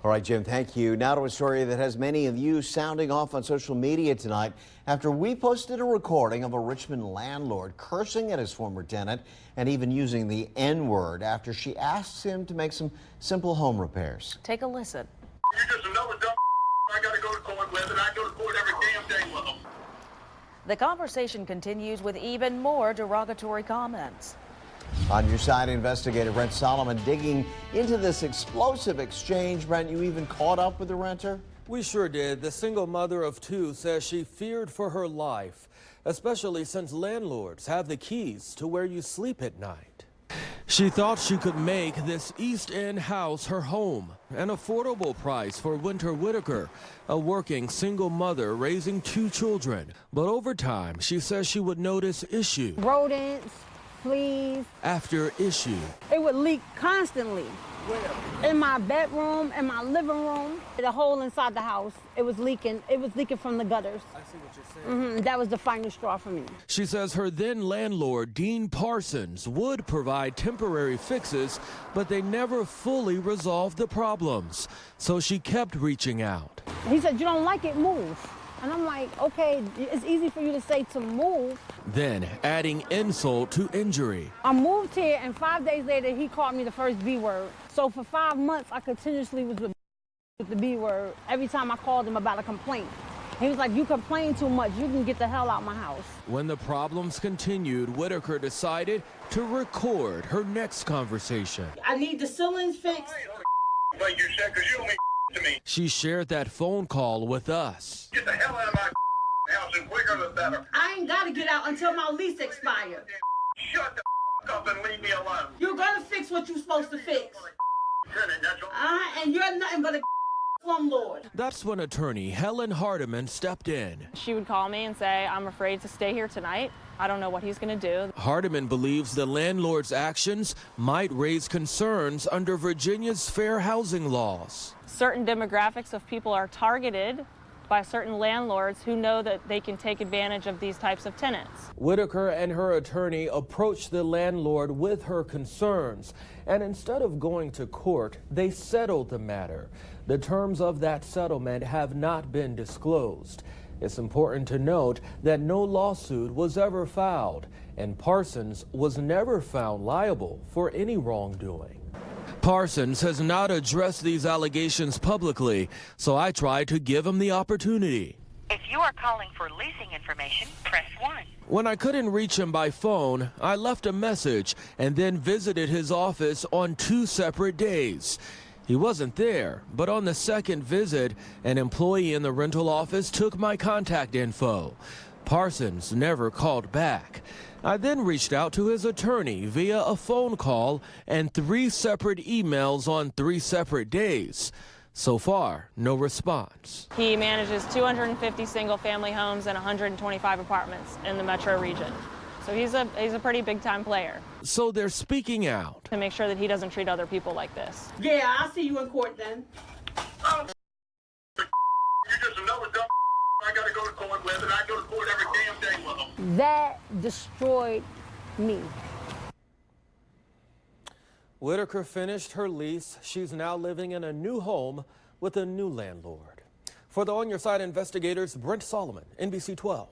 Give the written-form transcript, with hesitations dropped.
All right, Jim, thank you. Now to a story that has many of you sounding off on social media tonight after we posted a recording of a Richmond landlord cursing at his former tenant and even using the N-word after she asks him to make some simple home repairs. Take a listen. You're just another dumb I got to go to court with, and I go to court every damn day with them. The conversation continues with even more derogatory comments. On your side, investigator Brent Solomon digging into this explosive exchange. Brent, you even caught up with the renter? We sure did. The single mother of two says she feared for her life, especially since landlords have the keys to where you sleep at night. She thought she could make this East End house her home, an affordable price for Winter Whitaker, a working single mother raising two children. But over time, she says she would notice issue. Rodents, fleas. After issue. It would leak constantly. In my bedroom, in my living room, the hole inside the house, it was leaking. It was leaking from the gutters. I see what you're saying. That was the final straw for me. She says her then landlord, Dean Parsons, would provide temporary fixes, but they never fully resolved the problems. So she kept reaching out. He said, "You don't like it, move." And I'm like, okay, it's easy for you to say to move. Then adding insult to injury. I moved here, and 5 days later, he called me the first B word. So for 5 months, I continuously was with the B word every time I called him about a complaint. He was like, "You complain too much. You can get the hell out of my house." When the problems continued, Whitaker decided to record her next conversation. I need the ceilings fixed. Like you said, because you don't mean to me. She shared that phone call with us. Get the hell out of my house, and quicker the better. I ain't got to get out until my lease expires. Shut the up and leave me alone. You're going to fix what you're supposed to fix. That's all. And you're nothing but a slumlord. That's when attorney Helen Hardiman stepped in. She would call me and say, "I'm afraid to stay here tonight. I don't know what he's going to do." Hardiman believes the landlord's actions might raise concerns under Virginia's fair housing laws. Certain demographics of people are targeted by certain landlords who know that they can take advantage of these types of tenants. Whitaker and her attorney approached the landlord with her concerns, and instead of going to court, they settled the matter. The terms of that settlement have not been disclosed. It's important to note that no lawsuit was ever filed, and Parsons was never found liable for any wrongdoing. Parsons has not addressed these allegations publicly, so I tried to give him the opportunity. If you are calling for leasing information, press 1. When I couldn't reach him by phone, I left a message and then visited his office on 2 separate days. He wasn't there, but on the second visit, an employee in the rental office took my contact info. Parsons never called back. I then reached out to his attorney via a phone call and 3 separate emails on 3 separate days. So far, no response. He manages 250 single-family homes and 125 apartments in the metro region. So he's a pretty big-time player. So they're speaking out To make sure that he doesn't treat other people like this. Yeah, I'll see you in court then. Oh, you're just another dumb I got to go to court with, and I go to court every damn day with them. That destroyed me. Whitaker finished her lease. She's now living in a new home with a new landlord. For the On Your Side investigators, Brent Solomon, NBC 12.